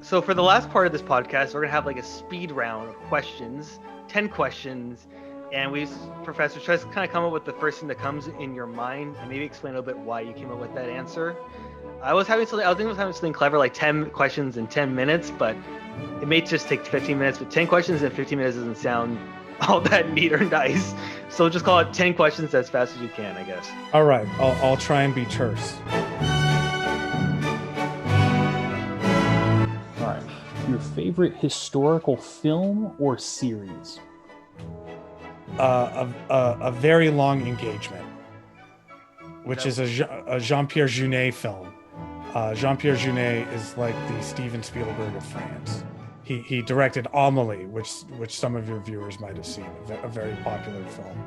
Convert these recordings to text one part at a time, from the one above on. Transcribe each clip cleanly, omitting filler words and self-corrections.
So for the last part of this podcast, we're gonna have like a speed round of questions, 10 questions, and professor, tries to kind of come up with the first thing that comes in your mind, and maybe explain a little bit why you came up with that answer. I was thinking I was having something clever, like 10 questions in 10 minutes, but it may just take 15 minutes. But 10 questions in 15 minutes doesn't sound all that neat or nice. So just call it 10 questions as fast as you can, I guess. All right, I'll try and be terse. All right. Your favorite historical film or series? A very long engagement, which is a Jean-Pierre Jeunet film. Jean-Pierre Jeunet is like the Steven Spielberg of France. He directed Amélie, which some of your viewers might have seen, a very popular film,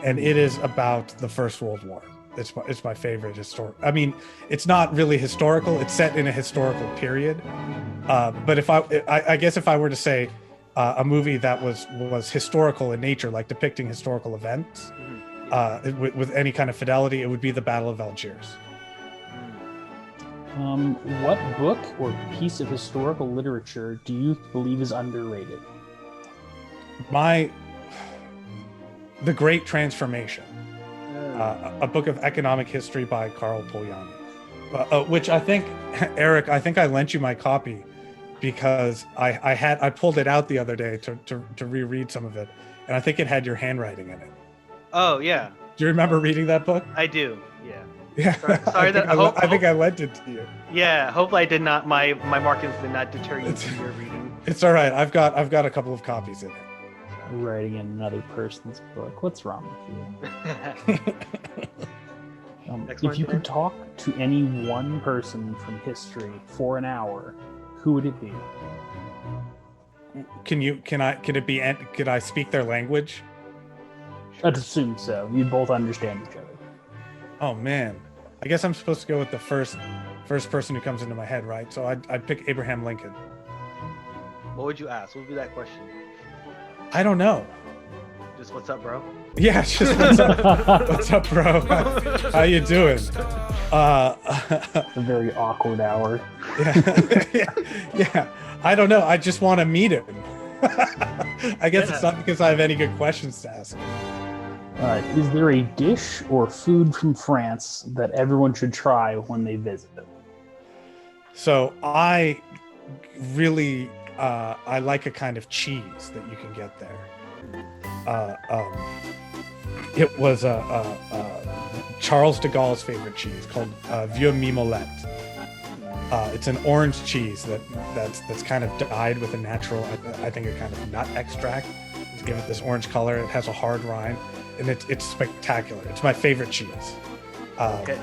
and it is about the First World War. It's my favorite historic. I mean, it's not really historical. It's set in a historical period. But if I guess if I were to say a movie that was historical in nature, like depicting historical events, with any kind of fidelity, it would be the Battle of Algiers. What book or piece of historical literature do you believe is underrated? The Great Transformation, a book of economic history by Carl Polanyi, which I think, Eric, I lent you my copy because I pulled it out the other day to reread some of it, and I think it had your handwriting in it. Oh yeah. Do you remember reading that book? I do. Yeah. Yeah. Sorry I think I lent it to you. Yeah. Hopefully I did not. My markings did not deter you from your reading. It's all right. I've got a couple of copies in it. Writing in another person's book. What's wrong with you? If you could talk to any one person from history for an hour, who would it be? Could I speak their language? I'd assume so. You'd both understand each other. Oh man, I guess I'm supposed to go with the first person who comes into my head, right? So I'd pick Abraham Lincoln. What would you ask? What would be that question? I don't know. Just what's up, bro? Yeah, just what's up? What's up, bro? How you doing? A very awkward hour. Yeah. I don't know. I just want to meet him. I guess it's not because I have any good questions to ask. Is there a dish or food from France that everyone should try when they visit? So I really I like a kind of cheese that you can get there. It was Charles de Gaulle's favorite cheese called Vieux Mimolette. It's an orange cheese that's kind of dyed with a natural, I think, a kind of nut extract to give it this orange color. It has a hard rind, and it's spectacular. It's my favorite cheese. Okay.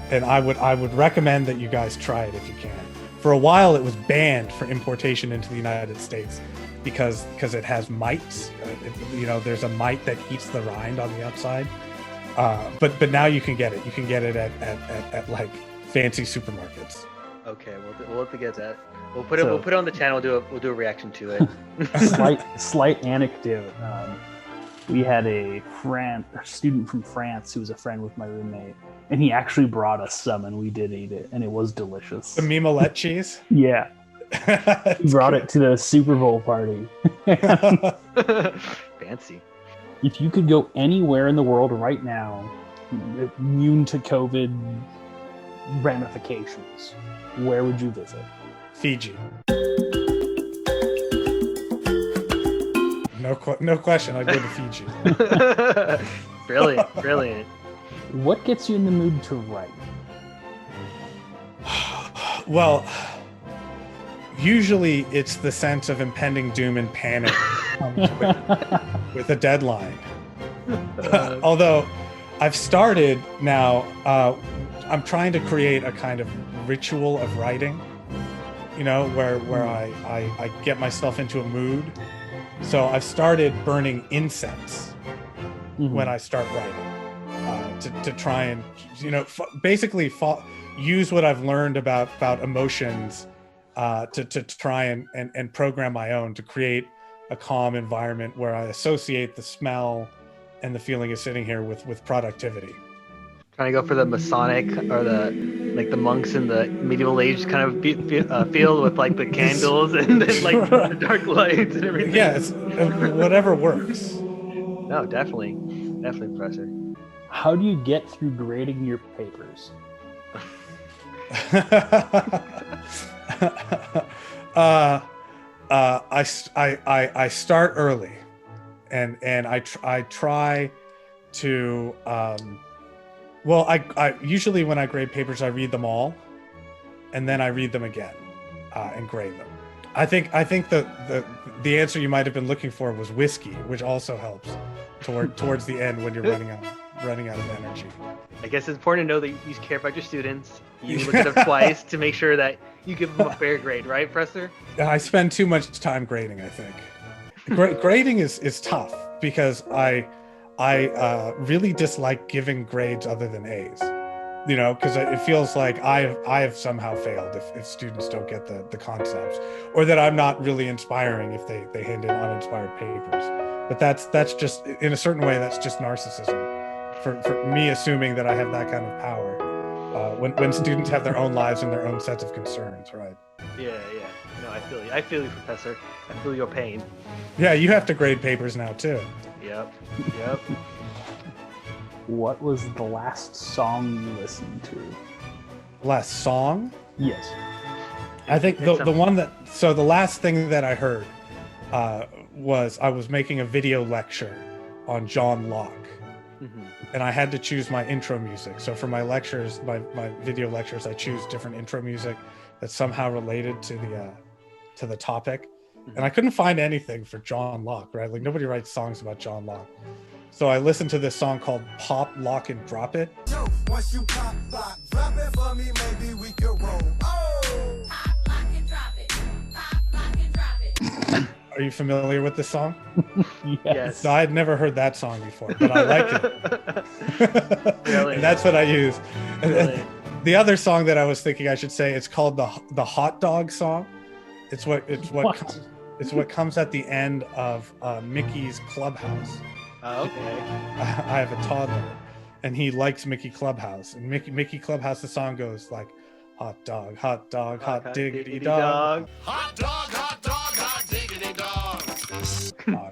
And I would recommend that you guys try it if you can. For a while, it was banned for importation into the United States because it has mites. There's a mite that eats the rind on the outside. But now you can get it. You can get it at like fancy supermarkets. Okay, we'll have to get that. We'll put it on the channel. We'll do a reaction to it. Slight anecdote. We had a student from France who was a friend with my roommate, and he actually brought us some, and we did eat it, and it was delicious. The Mimolette cheese? Yeah. He brought it to the Super Bowl party. Fancy. If you could go anywhere in the world right now, immune to COVID ramifications, where would you visit? Fiji. No question. I'd go to Fiji. Brilliant. What gets you in the mood to write? Well, usually it's the sense of impending doom and panic with a deadline. Although I've started now, I'm trying to create a kind of ritual of writing, where I get myself into a mood. So I've started burning incense when I start writing, to try and, basically use what I've learned about emotions to try and program my own to create a calm environment where I associate the smell and the feeling of sitting here with productivity. Trying to go for the Masonic or the like the monks in the medieval age kind of field with like the candles and then like the dark lights and everything. Yeah, it's whatever works. No, definitely, Professor. How do you get through grading your papers? I start early, and I try to well, I usually when I grade papers I read them all, and then I read them again and grade them. I think the answer you might have been looking for was whiskey, which also helps towards the end when you're running out of energy. I guess it's important to know that you care about your students. You look at them twice to make sure that you give them a fair grade, right, Professor? I spend too much time grading, I think. Grading is tough because I really dislike giving grades other than A's. You know, because it feels like I have somehow failed if students don't get the concepts, or that I'm not really inspiring if they hand in uninspired papers. But that's just, in a certain way, that's just narcissism for me, assuming that I have that kind of power when students have their own lives and their own sets of concerns, right? Yeah. No, I feel you, Professor. I feel your pain. Yeah, you have to grade papers now too. Yep. What was the last song you listened to? Last song? Yes. I think the last thing that I heard was I was making a video lecture on John Locke. Mm-hmm. And I had to choose my intro music. So for my lectures, my video lectures, I choose different intro music that's somehow related to the topic. Mm-hmm. And I couldn't find anything for John Locke, right? Like nobody writes songs about John Locke. So I listened to this song called Pop, Lock, and Drop It. Once you pop, lock, drop it for me, maybe we can roll. Oh! Pop, lock, and drop it. Pop, lock, and drop it. Are you familiar with this song? Yes. No, I had never heard that song before, but I liked it. Really? And that's what I use. Really? The other song that I was thinking I should say, it's called the Hot Dog song. It's what comes at the end of Mickey's Clubhouse. Oh, okay. I have a toddler, and he likes Mickey Clubhouse. And Mickey Clubhouse, the song goes like, hot dog, hot dog, hot diggity dog. Hot dog, hot dog, hot diggity dog.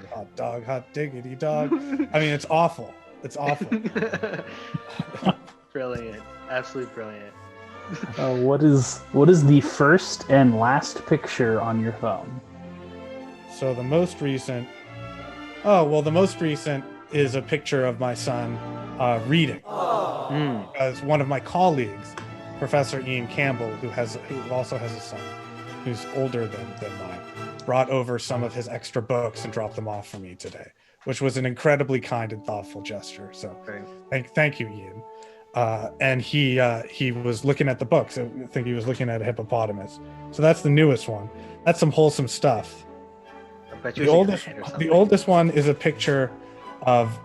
Hot dog, hot diggity dog. I mean, it's awful. It's awful. Brilliant. Absolutely brilliant. What is the first and last picture on your phone? So the most recent is a picture of my son reading. Because one of my colleagues, Professor Ian Campbell, who also has a son who's older than mine, brought over some of his extra books and dropped them off for me today, which was an incredibly kind and thoughtful gesture. So thank you, Ian. And he was looking at the books. I think he was looking at a hippopotamus. So that's the newest one. That's some wholesome stuff. The oldest one is a picture of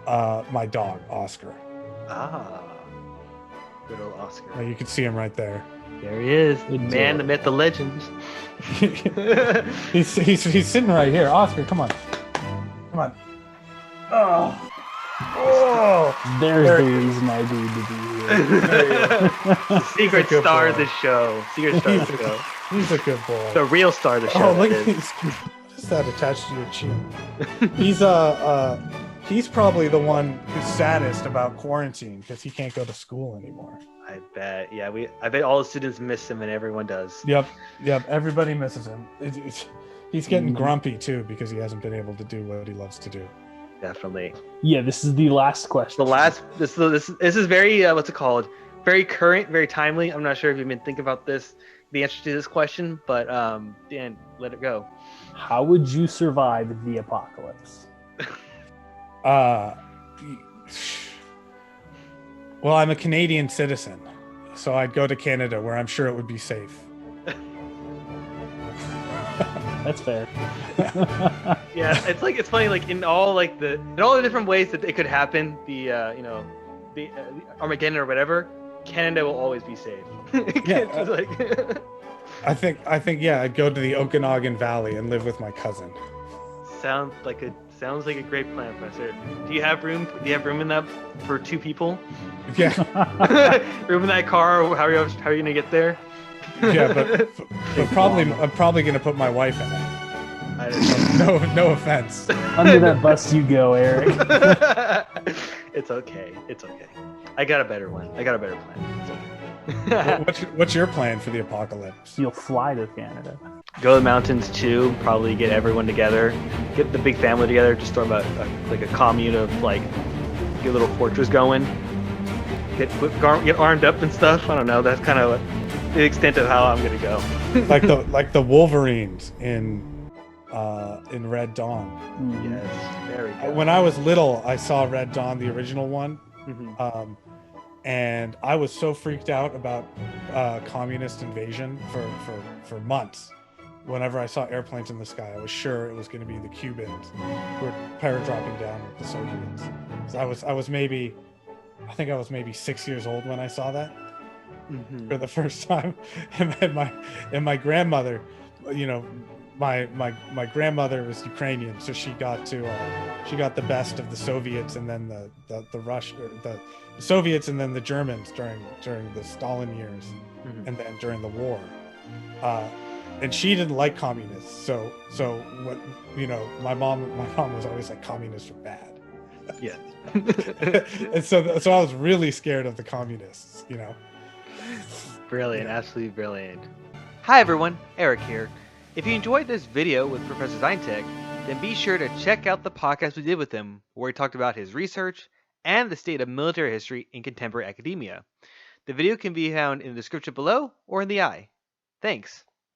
my dog, Oscar. Ah, good old Oscar. You can see him right there. There he is, the man, the myth, the legend. he's sitting right here. Oscar, come on. Oh, there's the reason I need to be here. Secret star of the show. He's a good boy. The real star of the show. Oh, look at that attached to your chin. He's probably the one who's saddest about quarantine because he can't go to school anymore. I bet. Yeah, I bet all the students miss him, and everyone does. Yep. Everybody misses him. He's getting grumpy too because he hasn't been able to do what he loves to do. Definitely. Yeah, this is the last question. This is very what's it called? Very current, very timely. I'm not sure if you've been thinking about the answer to this question, but Dan, let it go. How would you survive the apocalypse? Well, I'm a Canadian citizen, so I'd go to Canada where I'm sure it would be safe. That's fair. Yeah, it's funny, like in all the different ways that it could happen, the Armageddon or whatever, Canada will always be safe. Yeah, I think I'd go to the Okanagan Valley and live with my cousin. Sounds Sounds like a great plan, Professor. Do you have room? Do you have room in that for 2 people? Yeah, Room in that car? How are you gonna get there? yeah, but I'm probably gonna put my wife in it. I don't know. No offense. Under that bus you go, Eric. It's okay. It's okay. I got a better one. I got a better plan. It's okay. What's your plan for the apocalypse? You'll fly to Canada. Go to the mountains too. Probably get everyone together. Get the big family together. Just throw about like a commune of like get a little fortress going. Get armed up and stuff. I don't know. That's kind of the extent of how I'm gonna go. like the Wolverines in Red Dawn. Yes, very good. When I was little, I saw Red Dawn, the original one, Mhm. and I was so freaked out about communist invasion for months. Whenever I saw airplanes in the sky, I was sure it was going to be the Cubans who were paratrooping down with the Soviets. So I think I was maybe 6 years old when I saw that for the first time, and my grandmother, you know. My grandmother was Ukrainian, so she got the best of the Soviets and then the Soviets and then the Germans during the Stalin years and then during the war, and she didn't like communists. So what my mom was always like, communists are bad. Yeah. And so I was really scared of the communists. Brilliant, absolutely brilliant. Hi everyone, Eric here. If you enjoyed this video with Professor Zientek, then be sure to check out the podcast we did with him, where he talked about his research and the state of military history in contemporary academia. The video can be found in the description below or in the eye. Thanks.